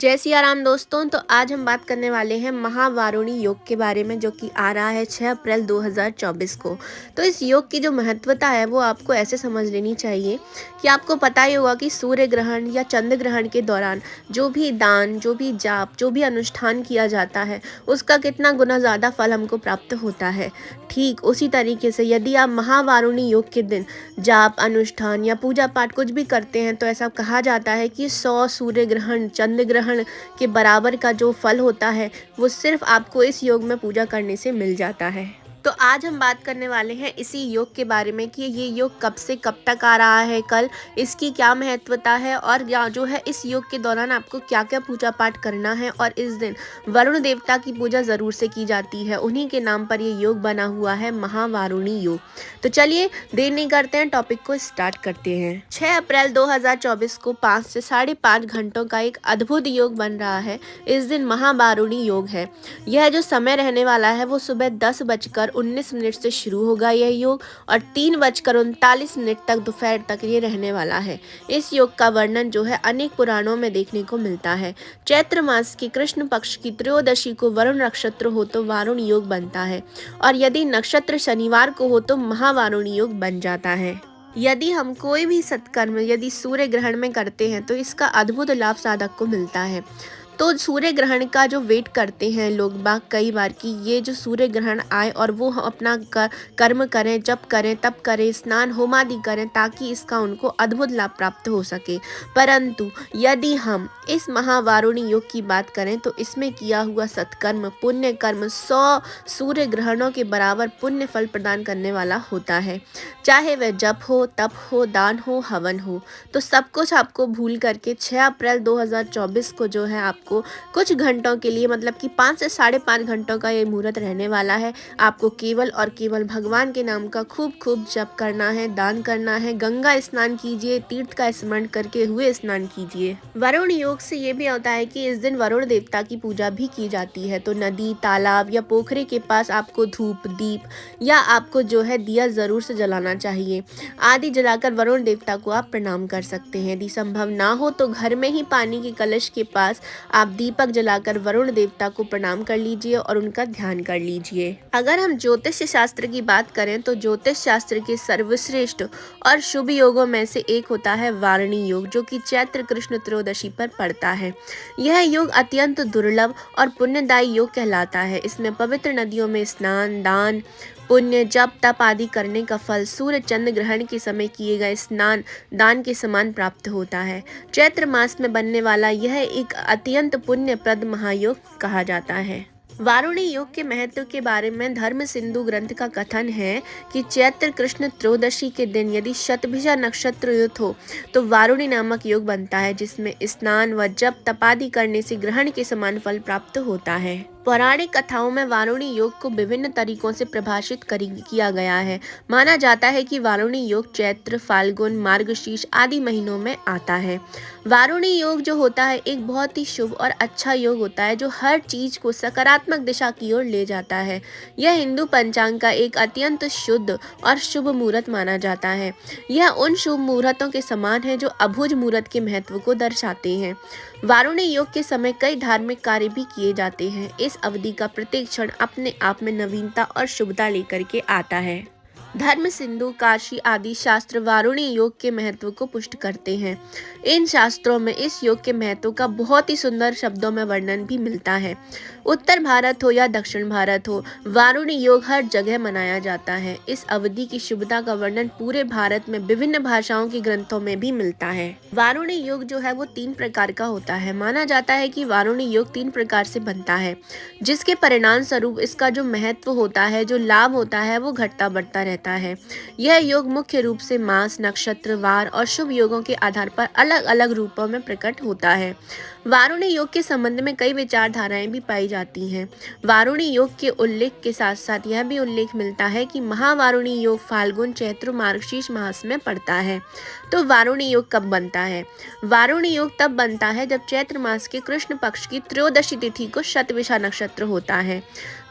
जय सिया राम दोस्तों। तो आज हम बात करने वाले हैं महावारुणी योग के बारे में, जो कि आ रहा है 6 अप्रैल 2024 को। तो इस योग की जो महत्वता है वो आपको ऐसे समझ लेनी चाहिए कि आपको पता ही होगा कि सूर्य ग्रहण या चंद्र ग्रहण के दौरान जो भी दान, जो भी जाप, जो भी अनुष्ठान किया जाता है उसका कितना गुना ज़्यादा फल हमको प्राप्त होता है। ठीक उसी तरीके से यदि आप महावारुणी योग के दिन जाप, अनुष्ठान या पूजा पाठ कुछ भी करते हैं तो ऐसा कहा जाता है कि 100 सूर्य ग्रहण, चंद्र ग्रहण के बराबर का जो फल होता है वो सिर्फ आपको इस योग में पूजा करने से मिल जाता है। तो आज हम बात करने वाले हैं इसी योग के बारे में कि ये योग कब से कब तक आ रहा है, कल इसकी क्या महत्वता है और जो है इस योग के दौरान आपको क्या क्या पूजा पाठ करना है। और इस दिन वरुण देवता की पूजा ज़रूर से की जाती है, उन्हीं के नाम पर ये योग बना हुआ है महावारुणी योग। तो चलिए देर नहीं करते हैं, टॉपिक को स्टार्ट करते हैं। 6 अप्रैल 2024 को 5 से 5.5 घंटों का एक अद्भुत योग बन रहा है। इस दिन महावारुणी योग है। यह जो समय रहने वाला है वो सुबह 10:19 से शुरू होगा यह योग और 3:39 तक दोपहर तक ये रहने वाला है। इस योग का वर्णन जो है अनेक पुराणों में देखने को मिलता है। चैत्र मास की कृष्ण पक्ष की त्रयोदशी को वरुण नक्षत्र हो तो वारुण योग बनता है और यदि नक्षत्र शनिवार को हो तो महावारुणी योग बन जाता है। यदि हम कोई भी सत्कर्म यदि सूर्य ग्रहण में करते हैं तो इसका अद्भुत लाभ साधक को मिलता है। तो सूर्य ग्रहण का जो वेट करते हैं लोग बाग कई बार कि ये जो सूर्य ग्रहण आए और वो अपना कर्म करें, जप करें, तप करें, स्नान होमादि करें ताकि इसका उनको अद्भुत लाभ प्राप्त हो सके। परंतु यदि हम इस महावारुणी योग की बात करें तो इसमें किया हुआ सत्कर्म, पुण्य कर्म 100 सूर्य ग्रहणों के बराबर पुण्य फल प्रदान करने वाला होता है। चाहे वह जप हो, तप हो, दान हो, हवन हो, तो सब कुछ आपको भूल करके 6 अप्रैल 2024 को जो है आपको कुछ घंटों के लिए, मतलब कि 5 से 5.5 घंटों का ये मुहूर्त रहने वाला है। आपको केवल और केवल भगवान के नाम का खूब खूब जप करना है, दान करना है, गंगा स्नान कीजिए, तीर्थ का स्मरण करके हुए स्नान कीजिए। वरुण योग से ये भी होता है कि इस दिन वरुण देवता की पूजा भी की जाती है। तो नदी, तालाब या पोखरे के पास आपको धूप, दीप या आपको जो है दिया जरूर से जलाना चाहिए। आदि जलाकर वरुण देवता को आप प्रणाम कर सकते हैं। यदि संभव ना हो तो घर में ही पानी के कलश के पास आप दीपक जलाकर वरुण देवता को प्रणाम कर लीजिए और उनका ध्यान कर लीजिए। अगर हम ज्योतिष शास्त्र की बात करें तो ज्योतिष शास्त्र के सर्वश्रेष्ठ और शुभ योगों में से एक होता है वारुणी योग, जो कि चैत्र कृष्ण त्रयोदशी पर पड़ता है। यह योग अत्यंत दुर्लभ और पुण्यदायी योग कहलाता है। इसमें पवित्र नदियों में स्नान, दान, पुण्य, जप, तप आदि करने का फल सूर्य चंद्र ग्रहण के समय किए गए स्नान, दान के समान प्राप्त होता है। चैत्र मास में बनने वाला यह एक अत्यंत पुण्यप्रद महायोग कहा जाता है। वारुणी योग के महत्व के बारे में धर्म सिंधु ग्रंथ का कथन है कि चैत्र कृष्ण त्रयोदशी के दिन यदि शतभिषा नक्षत्र युक्त हो तो वारुणी नामक योग बनता है, जिसमें स्नान व जप तपादि करने से ग्रहण के समान फल प्राप्त होता है। पौराणिक कथाओं में वारुणी योग को विभिन्न तरीकों से परिभाषित किया गया है। माना जाता है कि वारुणी योग चैत्र, फाल्गुन, मार्गशीर्ष आदि महीनों में आता है। वारुणी योग जो होता है एक बहुत ही शुभ और अच्छा योग होता है जो हर चीज को सकारात्मक दिशा की ओर ले जाता है। यह हिंदू पंचांग का एक अत्यंत शुद्ध और शुभ मुहूर्त माना जाता है। यह उन शुभ मुहूर्तों के समान है जो अभुज मुहूर्त के महत्व को दर्शाते हैं। वारुणी योग के समय कई धार्मिक कार्य भी किए जाते हैं। इस अवधि का प्रत्येक क्षण अपने आप में नवीनता और शुभता लेकर के आता है। धर्म सिंधु, काशी आदि शास्त्र वारुणी योग के महत्व को पुष्ट करते हैं। इन शास्त्रों में इस योग के महत्व का बहुत ही सुंदर शब्दों में वर्णन भी मिलता है। उत्तर भारत हो या दक्षिण भारत हो, वारुणी योग हर जगह मनाया जाता है। इस अवधि की शुभता का वर्णन पूरे भारत में विभिन्न भाषाओं के ग्रंथों में भी मिलता है। वारुणी योग जो है वो 3 प्रकार का होता है। माना जाता है कि वारुणी योग 3 प्रकार से बनता है, जिसके परिणाम स्वरूप इसका जो महत्व होता है, जो लाभ होता है, वो घटता बढ़ता रहता है। यह योग मुख्य रूप से मास, नक्षत्र, वार और शुभ योगों के आधार पर अलग अलग रूपों में प्रकट होता है। वारुणी योग के संबंध में कई विचारधाराएं भी पाई जाती हैं। वारुणी योग के उल्लेख के साथ साथ यह भी उल्लेख मिलता है कि महावारुणी योग फाल्गुन, चैत्र, मार्गशीर्ष मास में पड़ता है। तो वारुणी योग कब बनता है? वारुणी योग तब बनता है जब चैत्र मास के कृष्ण पक्ष की त्रयोदशी तिथि को शतभिषा नक्षत्र होता है।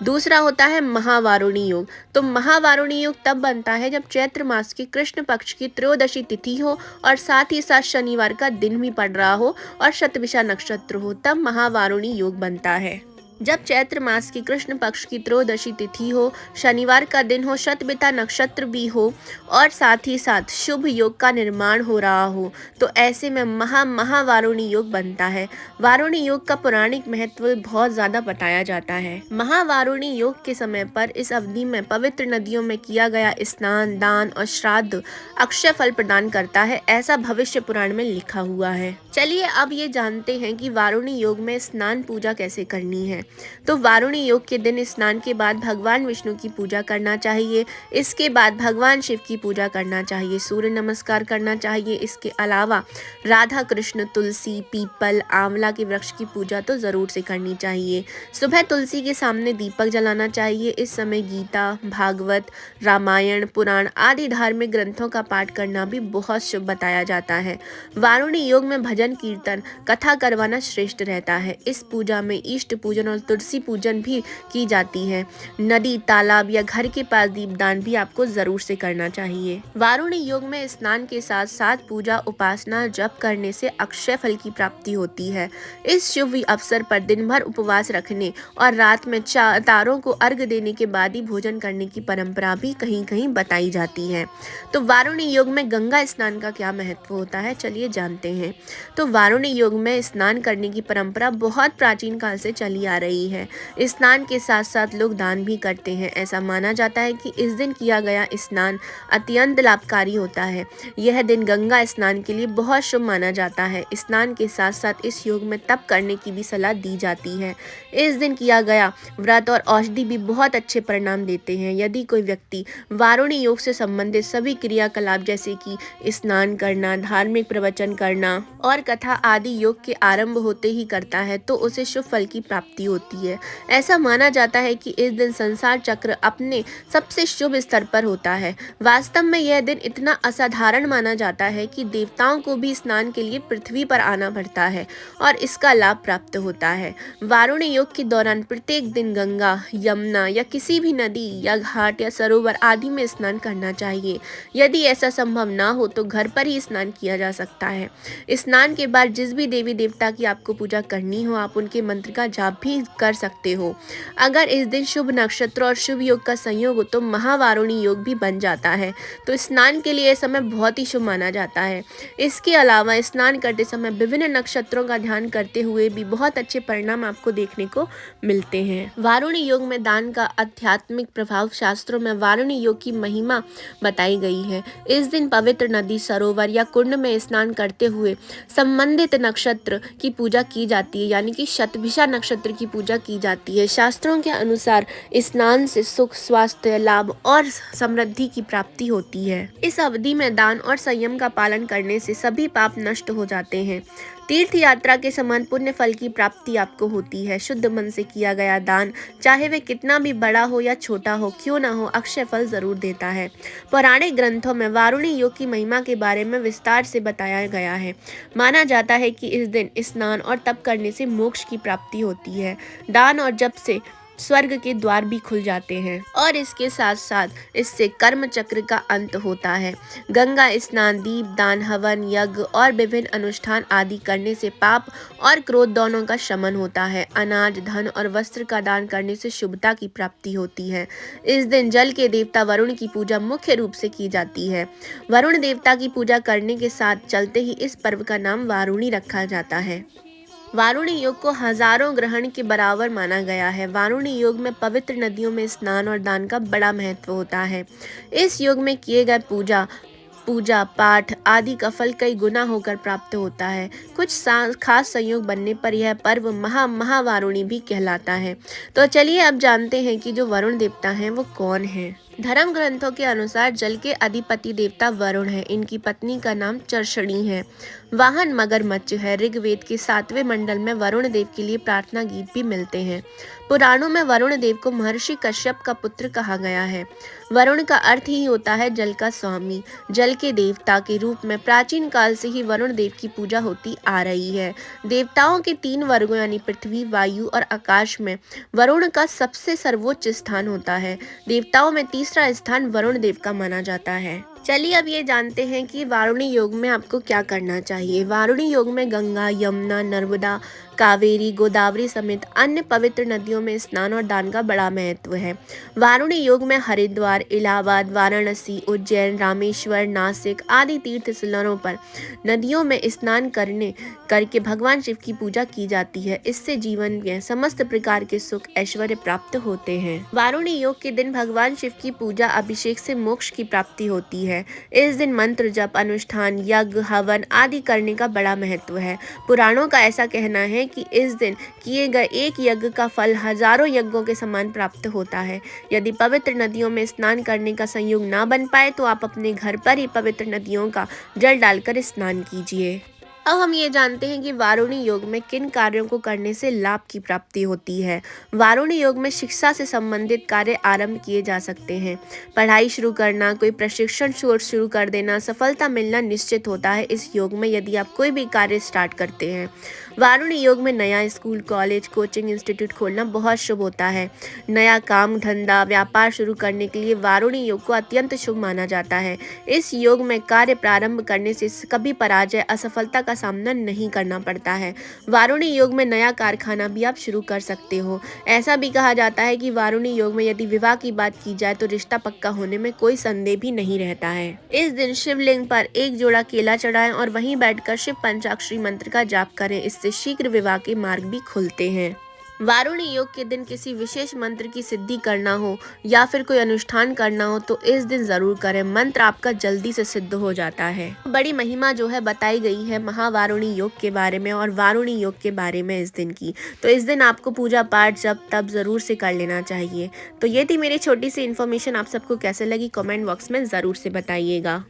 दूसरा होता है महावारुणी योग। तो महावारुणी योग तब बनता है जब चैत्र मास की कृष्ण पक्ष की त्रयोदशी तिथि हो और साथ ही साथ शनिवार का दिन भी पड़ रहा हो और शतभिषा नक्षत्र हो तब महावारुणी योग बनता है। जब चैत्र मास की कृष्ण पक्ष की त्रयोदशी तिथि हो, शनिवार का दिन हो, शतभिता नक्षत्र भी हो और साथ ही साथ शुभ योग का निर्माण हो रहा हो, तो ऐसे में महावारुणी योग बनता है। वारुणी योग का पौराणिक महत्व बहुत ज़्यादा बताया जाता है। महावारुणी योग के समय पर इस अवधि में पवित्र नदियों में किया गया स्नान, दान और श्राद्ध अक्षय फल प्रदान करता है, ऐसा भविष्य पुराण में लिखा हुआ है। चलिए अब ये जानते हैं कि वारुणी योग में स्नान पूजा कैसे करनी है। तो वारुणी योग के दिन स्नान के बाद भगवान विष्णु की पूजा करना चाहिए। इसके बाद भगवान शिव की पूजा करना चाहिए, सूर्य नमस्कार करना चाहिए। इसके अलावा राधा कृष्ण, तुलसी, पीपल, आंवला के वृक्ष की पूजा तो ज़रूर से करनी चाहिए। सुबह तुलसी के सामने दीपक जलाना चाहिए। इस समय गीता, भागवत, रामायण, पुराण आदि धार्मिक ग्रंथों का पाठ करना भी बहुत शुभ बताया जाता है। वारुणी योग में भजन, कीर्तन, कथा करवाना श्रेष्ठ रहता है। इस पूजा में इष्ट पूजन और तुलसी पूजन भी की जाती है। नदी, तालाब या घर के पास दीपदान भी आपको जरूर से करना चाहिए। वारुणी योग में स्नान के साथ साथ पूजा, उपासना, जप करने से अक्षय फल की प्राप्ति होती है। इस शुभ अवसर पर दिन भर उपवास रखने और रात में तारों को अर्घ देने के बाद ही भोजन करने की परंपरा भी कहीं कहीं बताई जाती है। तो वारुणी योग में गंगा स्नान का क्या महत्व होता है, चलिए जानते हैं। तो वारुणी योग में स्नान करने की परंपरा बहुत प्राचीन काल से चली आ रही है। स्नान के साथ साथ लोग दान भी करते हैं। ऐसा माना जाता है कि इस दिन किया गया स्नान अत्यंत लाभकारी होता है। यह दिन गंगा स्नान के लिए बहुत शुभ माना जाता है। स्नान के साथ साथ इस योग में तप करने की भी सलाह दी जाती है। इस दिन किया गया व्रत और औषधि भी बहुत अच्छे परिणाम देते हैं। यदि कोई व्यक्ति वारुणी योग से संबंधित सभी क्रियाकलाप जैसे कि स्नान करना, धार्मिक प्रवचन करना और कथा आदि योग के आरंभ होते ही करता है तो उसे शुभ फल की प्राप्ति होती है। ऐसा माना जाता है कि इस दिन संसार चक्र अपने सबसे शुभ स्तर पर होता है। वास्तव में यह दिन इतना असाधारण माना जाता है कि देवताओं को भी स्नान के लिए पृथ्वी पर आना पड़ता है और इसका लाभ प्राप्त होता है। वारुणी योग के दौरान प्रत्येक दिन गंगा, यमुना या किसी भी नदी या घाट या सरोवर आदि में स्नान करना चाहिए। यदि ऐसा संभव ना हो तो घर पर ही स्नान किया जा सकता है। स्नान के बाद जिस भी देवी देवता की आपको पूजा करनी हो, आप उनके मंत्र का जाप भी कर सकते हो। अगर इस दिन शुभ नक्षत्र और शुभ योग का संयोग हो तो महावारुणी योग भी बन जाता है। तो स्नान के लिए यह समय बहुत ही शुभ माना जाता है। इसके अलावा स्नान करते समय विभिन्न नक्षत्रों का ध्यान करते हुए भी बहुत अच्छे परिणाम आपको देखने को मिलते हैं। वारुणी योग में दान का आध्यात्मिक प्रभाव, शास्त्रों में वारुणी योग की महिमा बताई गई है। इस दिन पवित्र नदी, सरोवर या कुंड में स्नान करते हुए संबंधित नक्षत्र की पूजा की जाती है, यानी कि शतभिषा नक्षत्र की पूजा की जाती है। शास्त्रों के अनुसार स्नान से सुख, स्वास्थ्य, लाभ और समृद्धि की प्राप्ति होती है। इस अवधि में दान और संयम का पालन करने से सभी पाप नष्ट हो जाते हैं। तीर्थ यात्रा के समान पुण्य फल की प्राप्ति आपको होती है। शुद्ध मन से किया गया दान, चाहे वे कितना भी बड़ा हो या छोटा हो, क्यों ना हो, अक्षय फल जरूर देता है। पौराणिक ग्रंथों में वारुणी योग की महिमा के बारे में विस्तार से बताया गया है। माना जाता है कि इस दिन स्नान और तप करने से मोक्ष की प्राप्ति होती है। दान और जप से स्वर्ग के द्वार भी खुल जाते हैं और इसके साथ साथ इससे कर्म चक्र का अंत होता है। गंगा स्नान, दीप दान, हवन, यज्ञ और विभिन्न अनुष्ठान आदि करने से पाप और क्रोध दोनों का शमन होता है। अनाज, धन और वस्त्र का दान करने से शुभता की प्राप्ति होती है। इस दिन जल के देवता वरुण की पूजा मुख्य रूप से की जाती है। वरुण देवता की पूजा करने के साथ चलते ही इस पर्व का नाम वारुणी रखा जाता है। वारुणी योग को हजारों ग्रहण के बराबर माना गया है। वारुणी योग में पवित्र नदियों में स्नान और दान का बड़ा महत्व होता है। इस योग में किए गए पूजा पाठ आदि का फल कई गुना होकर प्राप्त होता है। कुछ खास संयोग बनने पर यह पर्व महावारुणी भी कहलाता है। तो चलिए अब जानते हैं कि जो वरुण देवता हैं वो कौन हैं। धर्म ग्रंथों के अनुसार जल के अधिपति देवता वरुण है। इनकी पत्नी का नाम चर्षणी है। वाहन मगरमच्छ है। ऋग्वेद के 7वें मंडल में वरुण देव के लिए प्रार्थना गीत भी मिलते हैं। पुराणों में वरुण देव को महर्षि कश्यप का पुत्र कहा गया है। वरुण का अर्थ ही होता है जल का स्वामी। जल के देवता के रूप में प्राचीन काल से ही वरुण देव की पूजा होती आ रही है। देवताओं के 3 वर्गों यानी पृथ्वी, वायु और आकाश में वरुण का सबसे सर्वोच्च स्थान होता है। देवताओं में तीसरा स्थान वरुण देव का माना जाता है। चलिए अब ये जानते हैं कि वारुणी योग में आपको क्या करना चाहिए। वारुणी योग में गंगा, यमुना, नर्मदा, कावेरी, गोदावरी समेत अन्य पवित्र नदियों में स्नान और दान का बड़ा महत्व है। वारुणी योग में हरिद्वार, इलाहाबाद, वाराणसी, उज्जैन, रामेश्वर, नासिक आदि तीर्थ स्थलों पर नदियों में स्नान करने करके भगवान शिव की पूजा की जाती है। इससे जीवन में समस्त प्रकार के सुख ऐश्वर्य प्राप्त होते हैं। वारुणी योग के दिन भगवान शिव की पूजा अभिषेक से मोक्ष की प्राप्ति होती है। इस दिन मंत्र जप, अनुष्ठान, यज्ञ, हवन आदि करने का बड़ा महत्व है। पुराणों का ऐसा कहना है कि इस दिन किए गए एक यज्ञ का फल हजारों यज्ञों के समान प्राप्त होता है। यदि पवित्र नदियों में स्नान करने का संयोग ना बन पाए तो आप अपने घर पर ही पवित्र नदियों का जल डालकर स्नान कीजिए। अब हम ये जानते हैं कि वारुणी योग में किन कार्यों को करने से लाभ की प्राप्ति होती है। वारुणी योग में शिक्षा से संबंधित कार्य आरंभ किए जा सकते हैं। पढ़ाई शुरू करना, कोई प्रशिक्षण कोर्स शुरू कर देना, सफलता मिलना निश्चित होता है इस योग में यदि आप कोई भी कार्य स्टार्ट करते हैं। वारुणी योग में नया स्कूल, कॉलेज, कोचिंग इंस्टीट्यूट खोलना बहुत शुभ होता है। नया काम, धंधा, व्यापार शुरू करने के लिए वारुणी योग को अत्यंत शुभ माना जाता है। इस योग में कार्य प्रारंभ करने से कभी पराजय, असफलता का सामना नहीं करना पड़ता है। वारुणी योग में नया कारखाना भी आप शुरू कर सकते हो। ऐसा भी कहा जाता है कि वारुणी योग में यदि विवाह की बात की जाए तो रिश्ता पक्का होने में कोई संदेह भी नहीं रहता है। इस दिन शिवलिंग पर एक जोड़ा केला चढ़ाएं और वहीं बैठकर शिव पंचाक्षरी मंत्र का जाप करें। इससे शीघ्र विवाह के मार्ग भी खुलते हैं। वारुणी योग के दिन किसी विशेष मंत्र की सिद्धि करना हो या फिर कोई अनुष्ठान करना हो तो इस दिन जरूर करें। मंत्र आपका जल्दी से सिद्ध हो जाता है। बड़ी महिमा जो है बताई गई है महावारुणी योग के बारे में और वारुणी योग के बारे में इस दिन की। तो इस दिन आपको पूजा पाठ जब तब जरूर से कर लेना चाहिए। तो ये थी मेरी छोटी सी इन्फॉर्मेशन। आप सबको कैसे लगी कमेंट बॉक्स में ज़रूर से बताइएगा।